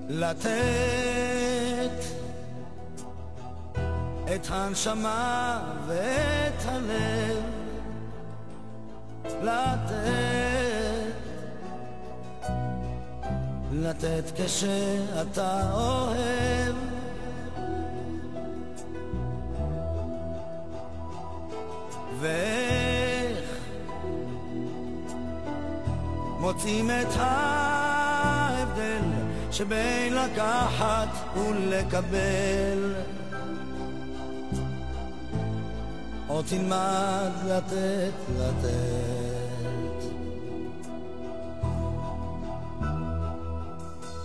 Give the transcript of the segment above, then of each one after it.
לתת את הנשמה ואת הלב, לתת כשאתה אוהב, ואיך מוצאים את ההבדל שבין לקחת ולקבל. עוד תלמד לתת,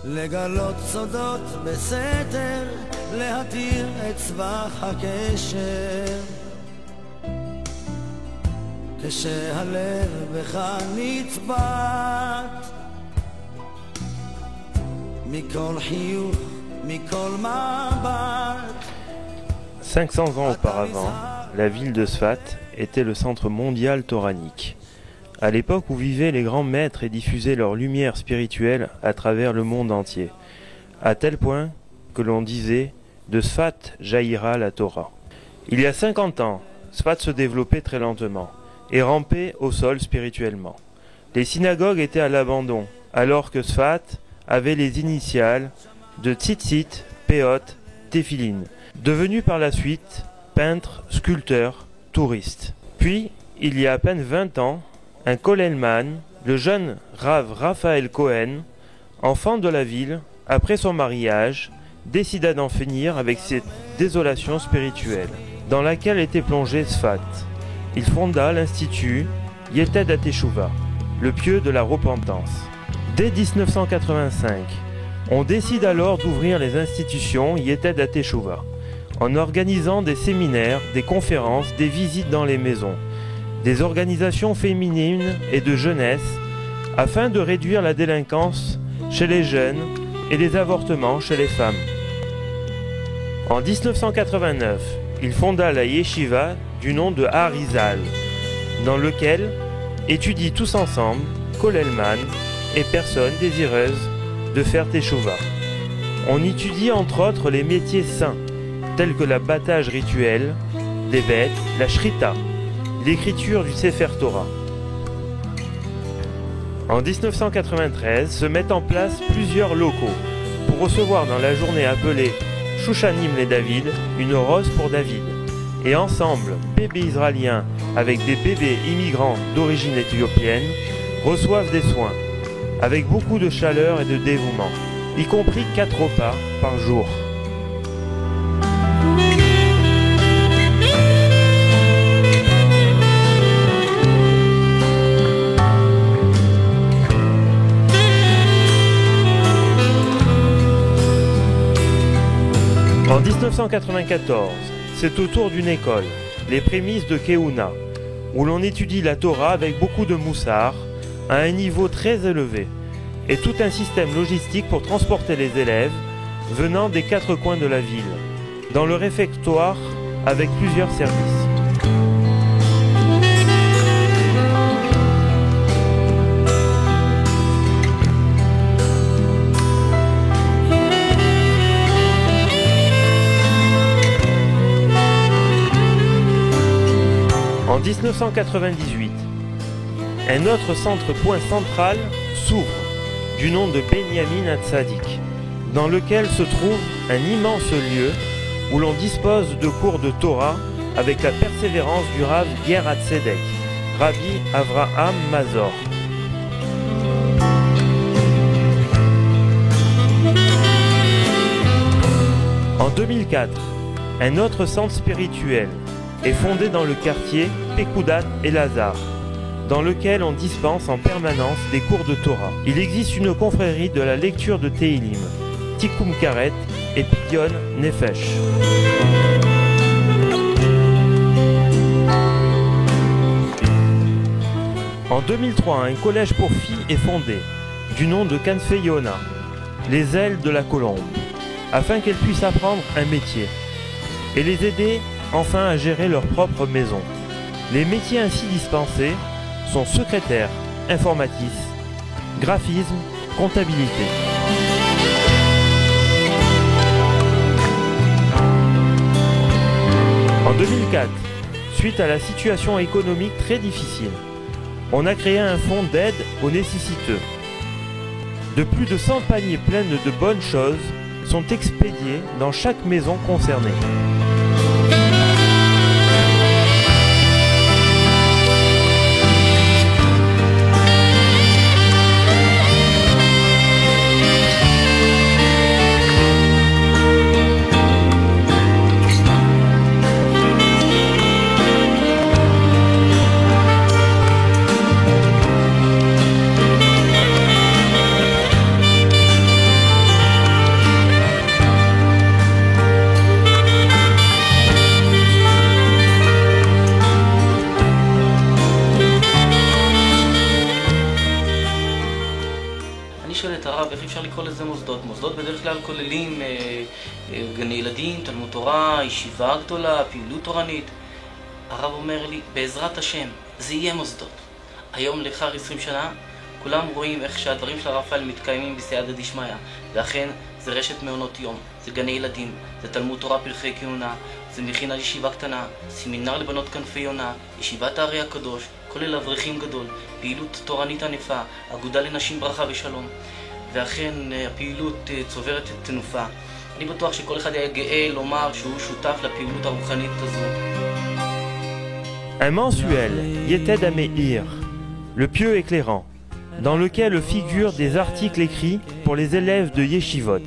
לגלות סודות בסתר, להתיר את סבך הקשר, כשהלב בך נצבט, מכל חיוך, מכל מבט. 500 ans auparavant, la ville de Sfat était le centre mondial toranique. À l'époque où vivaient les grands maîtres et diffusaient leur lumière spirituelle à travers le monde entier, à tel point que l'on disait « de Sfat jaillira la Torah ». Il y a 50 ans, Sfat se développait très lentement et rampait au sol spirituellement. Les synagogues étaient à l'abandon, alors que Sfat avait les initiales de Tzitzit, Peot, Téphilin, devenu par la suite peintre, sculpteur, touriste. Puis, il y a à peine 20 ans, un Kollelman, le jeune Rav Raphaël Cohen, enfant de la ville, après son mariage, décida d'en finir avec cette désolation spirituelle, dans laquelle était plongé Sfat. Il fonda l'Institut Yeted HaTeshuvah, le pieu de la repentance. Dès 1985, on décide alors d'ouvrir les institutions Yeted HaTeshuvah, en organisant des séminaires, des conférences, des visites dans les maisons, des organisations féminines et de jeunesse, afin de réduire la délinquance chez les jeunes et les avortements chez les femmes. En 1989, il fonda la yeshiva du nom de Harizal, dans lequel étudient tous ensemble Kollelman et personnes désireuses de faire teshuva. On étudie entre autres les métiers saints, tels que l'abattage rituel des bêtes, la shrita, l'écriture du Sefer Torah. En 1993, se mettent en place plusieurs locaux pour recevoir dans la journée appelée Shushanim les David, une rose pour David. Et ensemble, bébés israéliens avec des bébés immigrants d'origine éthiopienne reçoivent des soins, avec beaucoup de chaleur et de dévouement, y compris 4 repas par jour. En 1994, c'est au tour d'une école, les prémices de Keuna, où l'on étudie la Torah avec beaucoup de moussar, à un niveau très élevé, et tout un système logistique pour transporter les élèves venant des 4 coins de la ville, dans le réfectoire avec plusieurs services. En 1998, un autre centre-point central s'ouvre, du nom de Benyamin Hatzadik, dans lequel se trouve un immense lieu où l'on dispose de cours de Torah avec la persévérance du Rav Ger Hatzedek, Rabbi Avraham Mazor. En 2004, un autre centre spirituel est fondé dans le quartier Pekoudat Elazar, dans lequel on dispense en permanence des cours de Torah. Il existe une confrérie de la lecture de Tehilim, Tikum Karet et Pidyon Nefesh. En 2003, un collège pour filles est fondé, du nom de Kanfei Yona, les ailes de la colombe, afin qu'elles puissent apprendre un métier, et les aider enfin à gérer leur propre maison. Les métiers ainsi dispensés sont secrétaire, informatique, graphisme, comptabilité. En 2004, suite à la situation économique très difficile, on a créé un fonds d'aide aux nécessiteux. De plus de 100 paniers pleins de bonnes choses sont expédiés dans chaque maison concernée. אני שואל את הרב, איך אפשר לקרוא לזה מוסדות? מוסדות בדרך כלל כוללים גני ילדים, תלמוד תורה, ישיבה גדולה, פעילות תורנית. הרב אומר לי, בעזרת השם, זה יהיה מוסדות. היום לאחר 20 שנה, כולם רואים איך שהדברים של הרב רפאל מתקיימים בסייעתא דשמיא. ואכן, זה רשת מעונות יום, זה גני ילדים, זה תלמוד תורה פרחי כהונה, זה מכינה ישיבה קטנה, סמינר לבנות כנפי יונה, ישיבת הארי הקדוש, כולל אברכים גדול, פעילות תורנית ענפה, אגודה לנשים ברכה ושלום. ואכן הפעילות צוברת תנופה. אני בטוח שכל אחד היה גאה לומר שהוא שותף לפעילות הרוחנית הזו. Un mensuel, Yeted Ameir, le pieux éclairant, dans lequel figurent des articles écrits pour les élèves de Yeshivot,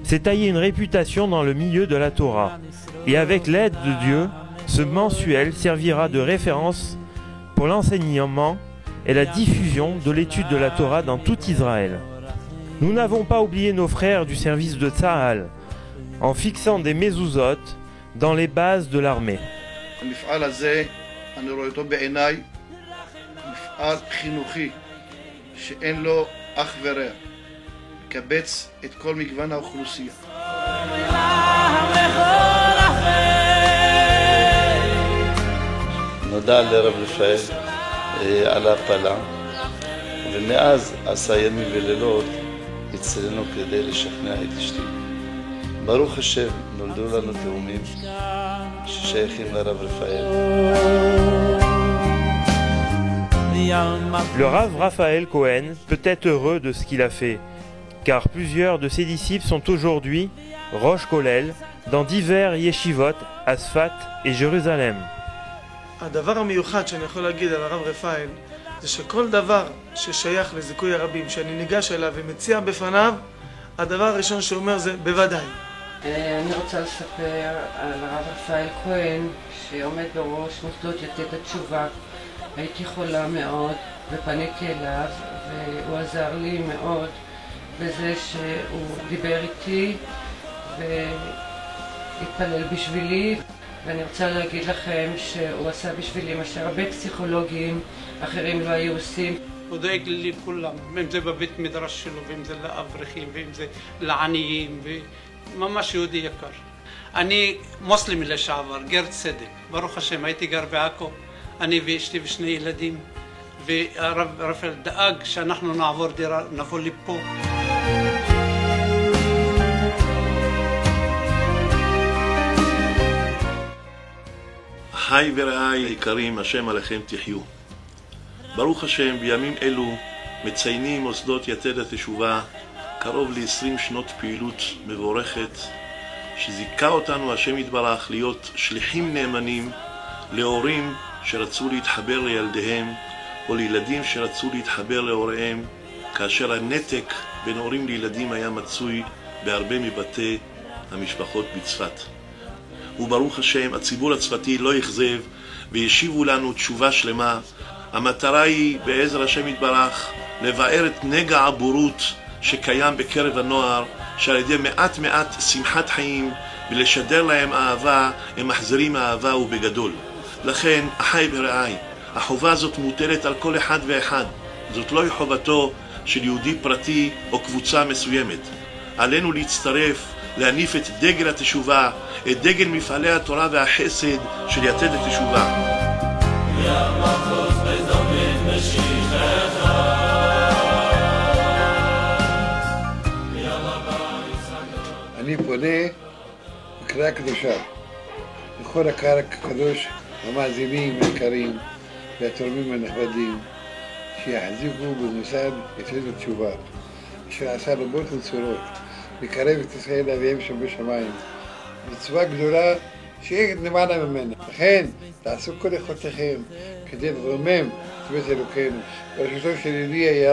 s'est taillé une réputation dans le milieu de la Torah. Et avec l'aide de Dieu, ce mensuel servira de référence pour l'enseignement et la diffusion de l'étude de la Torah dans tout Israël. Nous n'avons pas oublié nos frères du service de Tzahal, en fixant des mezuzot dans les bases de l'armée. המפעל הזה, אני רואה אותו בעיניי, מפעל חינוכי שאין לו אח ורע, מקבץ את כל מגוון האוכלוסייה. נודע לרב רפאל על ההפלה, ומאז עשה ימים ולילות אצלנו כדי לשכנע את אשתי. ברוך השם, נולדו לנו תאומים ששייכים לרב רפאל. Le Rav Raphaël Cohen peut être heureux de ce qu'il a fait, car plusieurs de ses disciples sont aujourd'hui Rosh Kollel dans divers yeshivot à Sfat et Jérusalem. הדבר המיוחד שאני יכול להגיד על הרב רפאל זה שכל דבר ששייך לזיכוי הרבים שאני ניגש אליו ומציע בפניו, הדבר הראשון שהוא אומר זה בוודאי. אני רוצה לספר על הרב רפאל כהן שעומד בראש מוסדות יתד התשובה. הייתי חולה מאוד ופניתי אליו והוא עזר לי מאוד בזה שהוא דיבר איתי והתפלל בשבילי. ואני רוצה להגיד לכם שהוא עשה בשבילי מה שהרבה פסיכולוגים אחרים לא היו עושים. הוא דואג לי לכולם, אם זה בבית מדרש שלו, ואם זה לאברכים, ואם זה לעניים, וממש יהודי יקר. אני מוסלמי לשעבר, גר צדק, ברוך השם, הייתי גר בעכו, אני ואשתי ושני ילדים, והרב רפאל דאג שאנחנו נעבור דירה, נבוא לפה. אחיי ורעיי היקרים, השם עליכם תחיו. ברוך השם, בימים אלו מציינים מוסדות יתד התשובה קרוב ל-20 שנות פעילות מבורכת, שזיכה אותנו השם יתברך להיות שליחים נאמנים להורים שרצו להתחבר לילדיהם, או לילדים שרצו להתחבר להוריהם, כאשר הנתק בין הורים לילדים היה מצוי בהרבה מבתי המשפחות בצפת. וברוך השם, הציבור הצפתי לא יחזב וישיבו לנו תשובה שלמה. המטרה היא בעזר השם יתברך לבאר את נגע הבורות שקיים בקרב הנוער, שעל ידי מעט מעט שמחת חיים ולשדר להם אהבה, הם מחזירים אהבה ובגדול. לכן, אחיי ורעיי, החובה הזאת מוטלת על כל אחד ואחד. זאת לא חובתו של יהודי פרטי או קבוצה מסוימת. עלינו להצטרף, להניף את דגל התשובה, את דגל מפעלי התורה והחסד של יתד התשובה. אני פונה בקריאה קדושה לכל הקהל הקדוש, המאזינים היקרים והתורמים הנכבדים, שיחזיקו במוסד יתד התשובה, אשר עשה רבות ונצורות, לקרב את ישראל לאביהם שבשמיים. מצווה גדולה שאין למעלה ממנה. לכן, תעשו כל יכולתכם כדי לרומם את בית אלוקינו. בראשותו של ידידי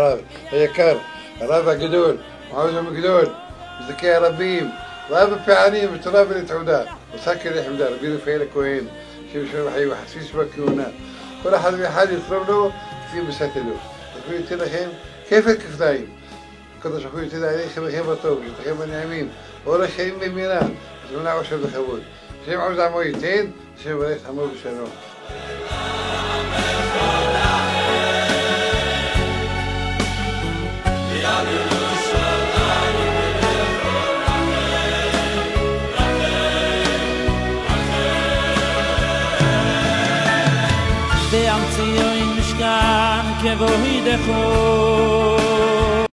היקר, הרב הגדול, מעוז המגדול, מזדקי הרבים, רב הפעלים בתורה ולתעודה, וסקר לחמדה, רבי רפאל הכהן, שם שלום החיים וחסיס בכהונה. כל אחד ואחד יתרום לו כפי מסתלו. תוכלו ייתן לכם כפל כפליים. הקדוש ברוך הוא ייתן עליכם לכם בטוב, שתכם בנעימים, אורך חיים במהרה, וזמנה עושר בכבוד. השם עוז עמו ייתן, השם יברך עמו בשלום. בארציו אין משכן כבוהי דחו